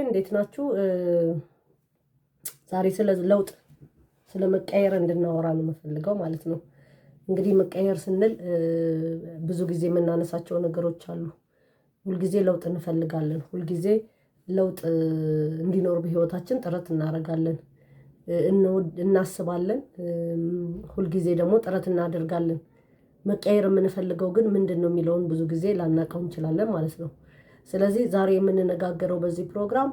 እንዴት ናችሁ? ዛሬ ስለ ለውጥ ስለ መቀየር እንድናወራ ነው የምፈልገው ማለት ነው። እንግዲህ መቀየር ስንል ብዙ ጊዜ የምናነሳቸው ነገሮች አሉ። ሁልጊዜ ለውጥ እንፈልጋለን። ሁልጊዜ ለውጥ እንዲኖር በህይወታችን ጥረት እናደርጋለን፣ እናስባለን። ሁልጊዜ ደግሞ ጥረት እናደርጋለን። መቀየር የምንፈልገው ግን ምንድነው የሚለውን ብዙ ጊዜ ላናውቀው እንችላለን ማለት ነው። ስለዚህ ዛሬ የምንነጋገረው በዚህ ፕሮግራም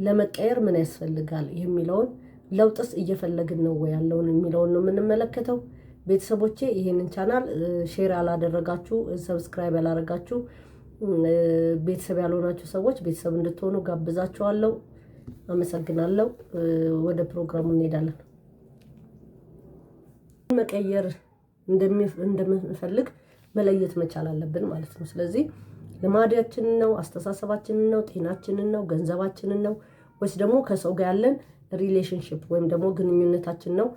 ለመቀየር ምን ያስፈልጋል የሚለውን፣ ለውጥስ እየፈለግን ነው ወይ ያለውን የሚለውን ነው የምንመለከተው። ቤተሰቦቼ ይሄንን ቻናል ሼር ያላደረጋችሁ፣ ሰብስክራይብ ያላደረጋችሁ፣ ቤተሰብ ያልሆናችሁ ሰዎች ቤተሰብ እንድትሆኑ ጋብዛችኋለሁ። አመሰግናለሁ። ወደ ፕሮግራሙ እንሄዳለን። መቀየር እንደምንፈልግ መለየት መቻል አለብን ማለት ነው። ስለዚህ ልማዳችንን ነው፣ አስተሳሰባችንን ነው፣ ጤናችንን ነው፣ ገንዘባችንን ነው ወይስ ደግሞ ከሰው ጋር ያለን ሪሌሽንሺፕ ወይም ደግሞ ግንኙነታችን ነው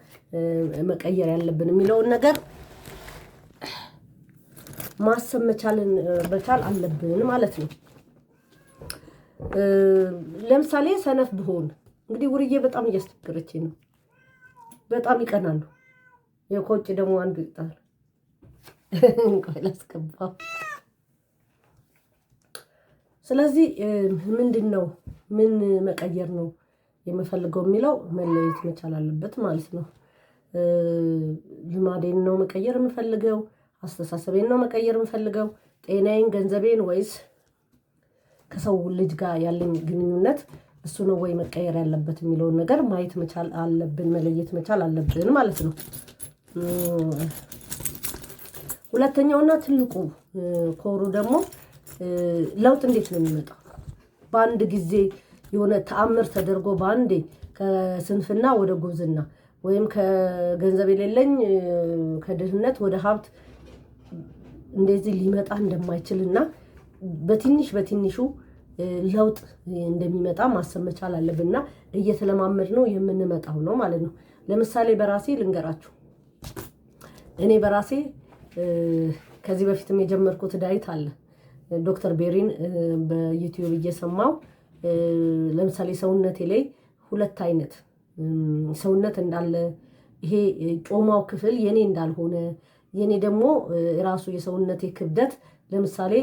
መቀየር ያለብን የሚለውን ነገር ማሰብ መቻል አለብን ማለት ነው። ለምሳሌ ሰነፍ ብሆን እንግዲህ ውርዬ በጣም እያስቸገረችኝ ነው። በጣም ይቀናሉ። የኮጭ ደግሞ አንዱ ይጣል እንቆይ ላስገባው። ስለዚህ ምንድነው ምን መቀየር ነው የምፈልገው የሚለው መለየት መቻል አለበት ማለት ነው። ልማዴን ነው መቀየር የምፈልገው፣ አስተሳሰቤን ነው መቀየር የምፈልገው፣ ጤናዬን፣ ገንዘቤን ወይስ ከሰው ልጅ ጋር ያለኝ ግንኙነት እሱ ነው ወይ መቀየር ያለበት የሚለውን ነገር ማየት መቻል አለብን፣ መለየት መቻል አለብን ማለት ነው። ሁለተኛውና ትልቁ ኮሩ ደግሞ ለውጥ እንዴት ነው የሚመጣው? በአንድ ጊዜ የሆነ ተአምር ተደርጎ በአንዴ ከስንፍና ወደ ጉብዝና ወይም ከገንዘብ የሌለኝ ከድህነት ወደ ሀብት እንደዚህ ሊመጣ እንደማይችልና በትንሹ ለውጥ እንደሚመጣ ማሰብ መቻል አለብንና እየተለማመድ ነው የምንመጣው ነው ማለት ነው። ለምሳሌ በራሴ ልንገራችሁ። እኔ በራሴ ከዚህ በፊትም የጀመርኩት ዳይት አለ። ዶክተር ቤሪን በዩቲዩብ እየሰማው ለምሳሌ ሰውነቴ ላይ ሁለት አይነት ሰውነት እንዳለ፣ ይሄ ጮማው ክፍል የኔ እንዳልሆነ፣ የኔ ደግሞ ራሱ የሰውነቴ ክብደት ለምሳሌ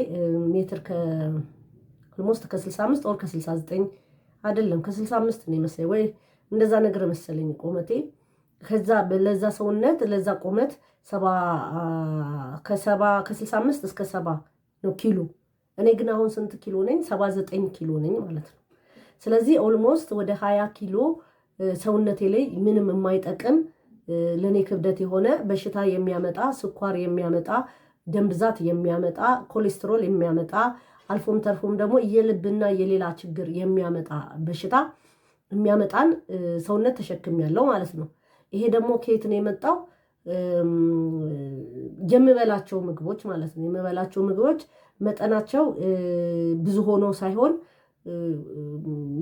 ሜትር ከኦልሞስት ከ65 ኦር ከ69 አይደለም ከ65 ነው መሰለኝ ወይ እንደዛ ነገር መሰለኝ ቁመቴ። ከዛ ለዛ ሰውነት ለዛ ቁመት ከ65 እስከ 70 ነው ኪሎ። እኔ ግን አሁን ስንት ኪሎ ነኝ? 79 ኪሎ ነኝ ማለት ነው። ስለዚህ ኦልሞስት ወደ 20 ኪሎ ሰውነቴ ላይ ምንም የማይጠቅም ለኔ ክብደት የሆነ በሽታ የሚያመጣ፣ ስኳር የሚያመጣ፣ ደም ብዛት የሚያመጣ፣ ኮሌስትሮል የሚያመጣ፣ አልፎም ተርፎም ደግሞ የልብና የሌላ ችግር የሚያመጣ በሽታ የሚያመጣን ሰውነት ተሸክሜያለሁ ማለት ነው። ይሄ ደግሞ ከየት ነው የመጣው? የምበላቸው ምግቦች ማለት ነው። የምበላቸው ምግቦች መጠናቸው ብዙ ሆኖ ሳይሆን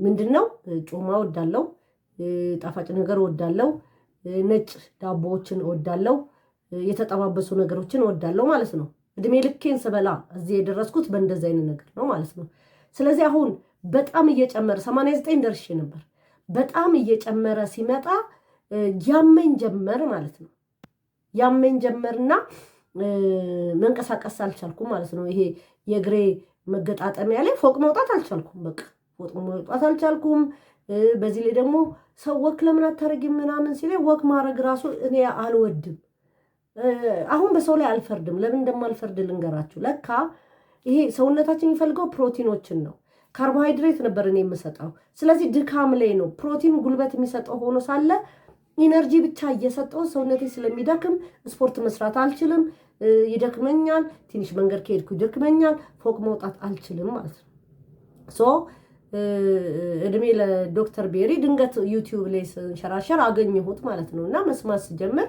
ምንድነው ጮማ ወዳለው፣ ጣፋጭ ነገር ወዳለው፣ ነጭ ዳቦዎችን ወዳለው፣ የተጠባበሱ ነገሮችን ወዳለው ማለት ነው። እድሜ ልኬን ስበላ እዚህ የደረስኩት በእንደዚህ አይነት ነገር ነው ማለት ነው። ስለዚህ አሁን በጣም እየጨመረ 89 ደርሼ ነበር። በጣም እየጨመረ ሲመጣ ያመኝ ጀመር ማለት ነው። ያመኝ ጀመርና መንቀሳቀስ አልቻልኩም ማለት ነው። ይሄ የእግሬ መገጣጠሚያ ላይ ፎቅ መውጣት አልቻልኩም። በቃ ፎቅ መውጣት አልቻልኩም። በዚህ ላይ ደግሞ ሰው ወክ ለምን አታረጊም ምናምን ሲለኝ ወክ ማድረግ ራሱ እኔ አልወድም። አሁን በሰው ላይ አልፈርድም። ለምን እንደማልፈርድ ልንገራችሁ። ለካ ይሄ ሰውነታችን የሚፈልገው ፕሮቲኖችን ነው። ካርቦሃይድሬት ነበር እኔ የምሰጠው። ስለዚህ ድካም ላይ ነው። ፕሮቲን ጉልበት የሚሰጠው ሆኖ ሳለ ኢነርጂ ብቻ እየሰጠው ሰውነቴ ስለሚደክም ስፖርት መስራት አልችልም፣ ይደክመኛል። ትንሽ መንገድ ከሄድኩ ይደክመኛል። ፎቅ መውጣት አልችልም ማለት ነው። ሶ እድሜ ለዶክተር ቤሪ ድንገት ዩቲዩብ ላይ ስንሸራሸር አገኘሁት ማለት ነው። እና መስማት ስጀምር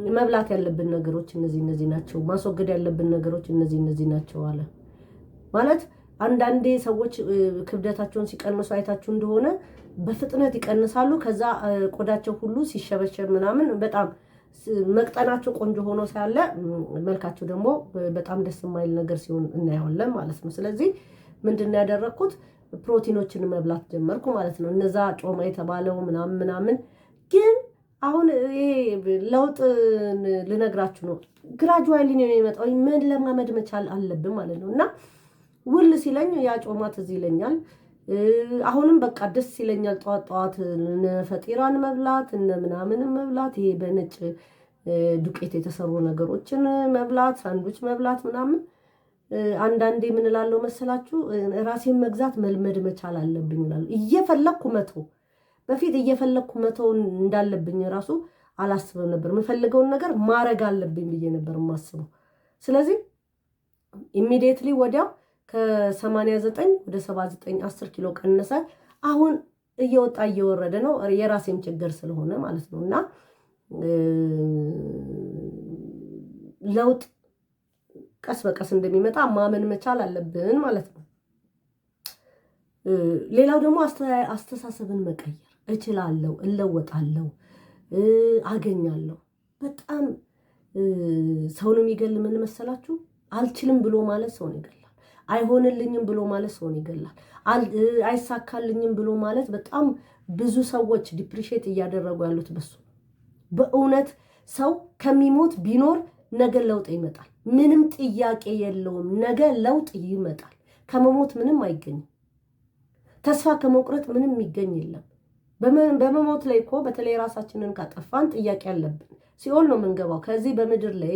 መብላት ያለብን ነገሮች እነዚህ ናቸው፣ ማስወገድ ያለብን ነገሮች እነዚህ ናቸው አለ ማለት። አንዳንዴ ሰዎች ክብደታቸውን ሲቀንሱ አይታችሁ እንደሆነ በፍጥነት ይቀንሳሉ። ከዛ ቆዳቸው ሁሉ ሲሸበሸብ ምናምን በጣም መቅጠናቸው ቆንጆ ሆኖ ሳለ መልካቸው ደግሞ በጣም ደስ የማይል ነገር ሲሆን እናያለን ማለት ነው። ስለዚህ ምንድነው ያደረኩት? ፕሮቲኖችን መብላት ጀመርኩ ማለት ነው። እነዛ ጮማ የተባለው ምናምን ግን አሁን ይሄ ለውጥ ልነግራችሁ ነው። ግራጁዋሊ ነው የሚመጣው። ምን ለማመድ መቻል አለብን ማለት ነው። እና ውል ሲለኝ ያ ጮማ ትዝ ይለኛል። አሁንም በቃ ደስ ይለኛል። ጠዋት ፈጢራን መብላት እነ ምናምን መብላት፣ ይሄ በነጭ ዱቄት የተሰሩ ነገሮችን መብላት፣ ሳንዱች መብላት ምናምን። አንዳንዴ ምን እላለሁ መሰላችሁ? ራሴን መግዛት መልመድ መቻል አለብኝ እላለሁ። እየፈለኩ መተው በፊት እየፈለኩ መተው እንዳለብኝ ራሱ አላስብም ነበር። የምፈልገውን ነገር ማድረግ አለብኝ ብዬ ነበር የማስበው። ስለዚህ ኢሚዲየትሊ ወዲያው ከ89 ወደ 79 10 ኪሎ ቀነሰ። አሁን እየወጣ እየወረደ ነው። የራሴን ችግር ስለሆነ ማለት ነው። እና ለውጥ ቀስ በቀስ እንደሚመጣ ማመን መቻል አለብን ማለት ነው። ሌላው ደግሞ አስተሳሰብን መቀየር። እችላለሁ፣ እለወጣለሁ፣ አገኛለሁ። በጣም ሰውን የሚገል ምን መሰላችሁ? አልችልም ብሎ ማለት ሰውን ይገላል። አይሆንልኝም ብሎ ማለት ሰውን ይገላል። አይሳካልኝም ብሎ ማለት በጣም ብዙ ሰዎች ዲፕሪሼት እያደረጉ ያሉት በሱ። በእውነት ሰው ከሚሞት ቢኖር ነገ ለውጥ ይመጣል። ምንም ጥያቄ የለውም። ነገ ለውጥ ይመጣል። ከመሞት ምንም አይገኝም። ተስፋ ከመቁረጥ ምንም የሚገኝ የለም። በመሞት ላይ እኮ በተለይ ራሳችንን ካጠፋን ጥያቄ አለብን። ሲኦል ነው የምንገባው። ከዚህ በምድር ላይ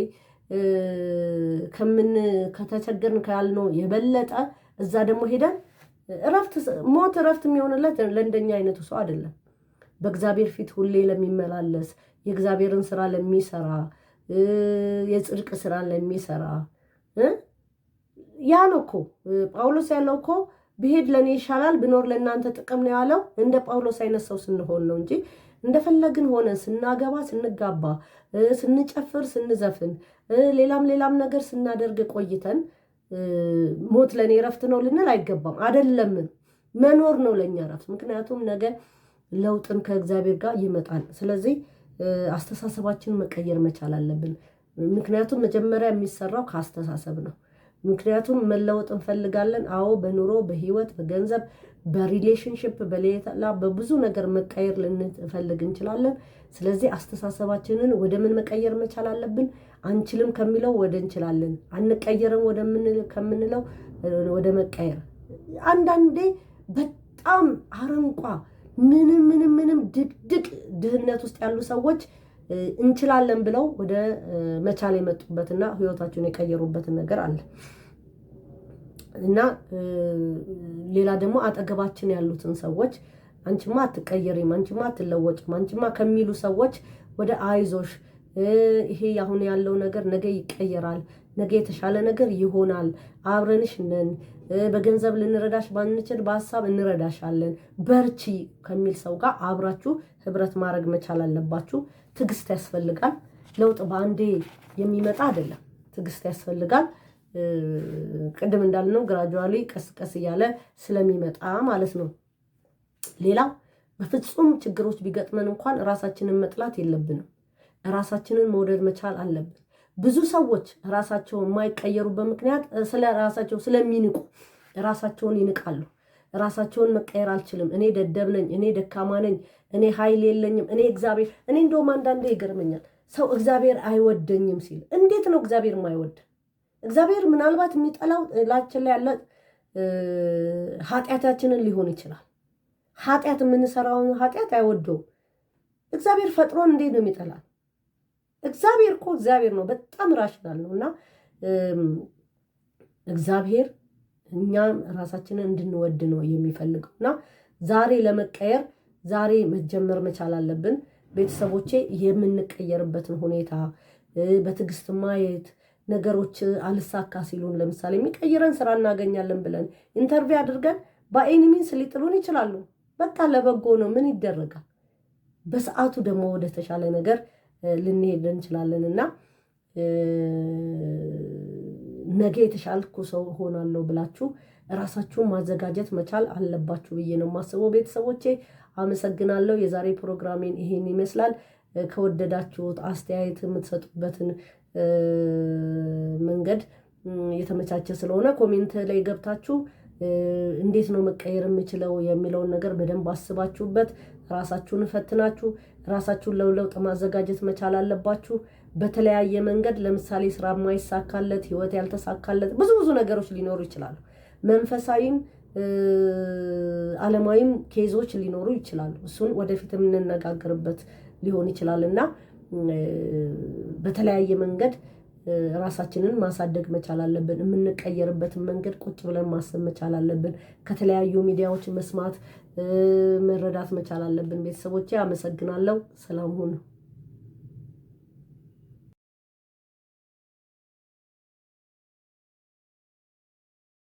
ከተቸገርን ካልነው የበለጠ እዛ ደግሞ ሄደን ሞት እረፍት የሚሆንለት ለእንደኛ አይነቱ ሰው አይደለም። በእግዚአብሔር ፊት ሁሌ ለሚመላለስ የእግዚአብሔርን ስራ ለሚሰራ የጽድቅ ስራ ለሚሰራ ያ ነው እኮ ጳውሎስ ያለው እኮ ብሄድ ለኔ ይሻላል ብኖር ለእናንተ ጥቅም ነው ያለው። እንደ ጳውሎስ አይነት ሰው ስንሆን ነው እንጂ እንደፈለግን ሆነን ስናገባ፣ ስንጋባ፣ ስንጨፍር፣ ስንዘፍን፣ ሌላም ነገር ስናደርግ ቆይተን ሞት ለኔ ረፍት ነው ልንል አይገባም። አይደለም፣ መኖር ነው ለኛ ረፍት። ምክንያቱም ነገ ለውጥን ከእግዚአብሔር ጋር ይመጣል። ስለዚህ አስተሳሰባችንን መቀየር መቻል አለብን። ምክንያቱም መጀመሪያ የሚሰራው ከአስተሳሰብ ነው። ምክንያቱም መለወጥ እንፈልጋለን። አዎ፣ በኑሮ፣ በህይወት፣ በገንዘብ፣ በሪሌሽንሽፕ፣ በሌላ በብዙ ነገር መቀየር ልንፈልግ እንችላለን። ስለዚህ አስተሳሰባችንን ወደ ምን መቀየር መቻል አለብን? አንችልም ከሚለው ወደ እንችላለን፣ አንቀየርም ከምንለው ወደ መቀየር። አንዳንዴ በጣም አረንቋ ምንም ድቅድቅ ድህነት ውስጥ ያሉ ሰዎች እንችላለን ብለው ወደ መቻል የመጡበትና ህይወታቸውን የቀየሩበትን ነገር አለ። እና ሌላ ደግሞ አጠገባችን ያሉትን ሰዎች አንቺማ አትቀየሪም፣ አንቺማ አትለወጭም፣ አንቺማ ከሚሉ ሰዎች ወደ አይዞሽ፣ ይሄ አሁን ያለው ነገር ነገ ይቀየራል፣ ነገ የተሻለ ነገር ይሆናል፣ አብረንሽ ነን፣ በገንዘብ ልንረዳሽ ባንችል በሀሳብ እንረዳሻለን፣ በርቺ ከሚል ሰው ጋር አብራችሁ ህብረት ማድረግ መቻል አለባችሁ። ትዕግስት ያስፈልጋል። ለውጥ በአንዴ የሚመጣ አይደለም። ትዕግስት ያስፈልጋል። ቅድም እንዳልነው ግራጁዋሊ ቀስ እያለ ስለሚመጣ ማለት ነው። ሌላ በፍጹም ችግሮች ቢገጥመን እንኳን ራሳችንን መጥላት የለብንም። ራሳችንን መውደድ መቻል አለብን። ብዙ ሰዎች ራሳቸውን የማይቀየሩበት ምክንያት ስለ ራሳቸው ስለሚንቁ ራሳቸውን ይንቃሉ። ራሳቸውን መቀየር አልችልም፣ እኔ ደደብ ነኝ፣ እኔ ደካማ ነኝ፣ እኔ ኃይል የለኝም፣ እኔ እንደውም አንዳንዴ ይገርመኛል ሰው እግዚአብሔር አይወደኝም ሲል። እንዴት ነው እግዚአብሔር የማይወድ? እግዚአብሔር ምናልባት የሚጠላው ላችን ላይ ያለ ኃጢአታችንን ሊሆን ይችላል። ኃጢአት የምንሰራውን ኃጢአት አይወደውም። እግዚአብሔር ፈጥሮን እንዴት ነው የሚጠላል? እግዚአብሔር እኮ እግዚአብሔር ነው፣ በጣም ራሽናል ነው። እና እግዚአብሔር እኛም ራሳችንን እንድንወድ ነው የሚፈልገው። እና ዛሬ ለመቀየር ዛሬ መጀመር መቻል አለብን። ቤተሰቦቼ የምንቀየርበትን ሁኔታ በትዕግስት ማየት፣ ነገሮች አልሳካ ሲሉን ለምሳሌ የሚቀይረን ስራ እናገኛለን ብለን ኢንተርቪው አድርገን በኤኒሚንስ ሊጥሉን ይችላሉ። በቃ ለበጎ ነው፣ ምን ይደረጋል። በሰዓቱ ደግሞ ወደ ተሻለ ነገር ልንሄድ እንችላለን። እና ነገ የተሻልኩ ሰው ሆናለሁ ብላችሁ ራሳችሁን ማዘጋጀት መቻል አለባችሁ ብዬ ነው የማስበው። ቤተሰቦቼ አመሰግናለሁ። የዛሬ ፕሮግራሜን ይሄን ይመስላል። ከወደዳችሁት አስተያየት የምትሰጡበትን መንገድ የተመቻቸ ስለሆነ ኮሜንት ላይ ገብታችሁ እንዴት ነው መቀየር የምችለው የሚለውን ነገር በደንብ አስባችሁበት ራሳችሁን ፈትናችሁ ራሳችሁን ለለውጥ ማዘጋጀት መቻል አለባችሁ። በተለያየ መንገድ ለምሳሌ ስራ የማይሳካለት ህይወት ያልተሳካለት ብዙ ነገሮች ሊኖሩ ይችላሉ። መንፈሳዊም ዓለማዊም ኬዞች ሊኖሩ ይችላሉ። እሱን ወደፊት የምንነጋገርበት ሊሆን ይችላል እና በተለያየ መንገድ ራሳችንን ማሳደግ መቻል አለብን። የምንቀየርበትን መንገድ ቁጭ ብለን ማሰብ መቻል አለብን። ከተለያዩ ሚዲያዎች መስማት መረዳት መቻል አለብን። ቤተሰቦቼ አመሰግናለሁ። ሰላም ሁኑ።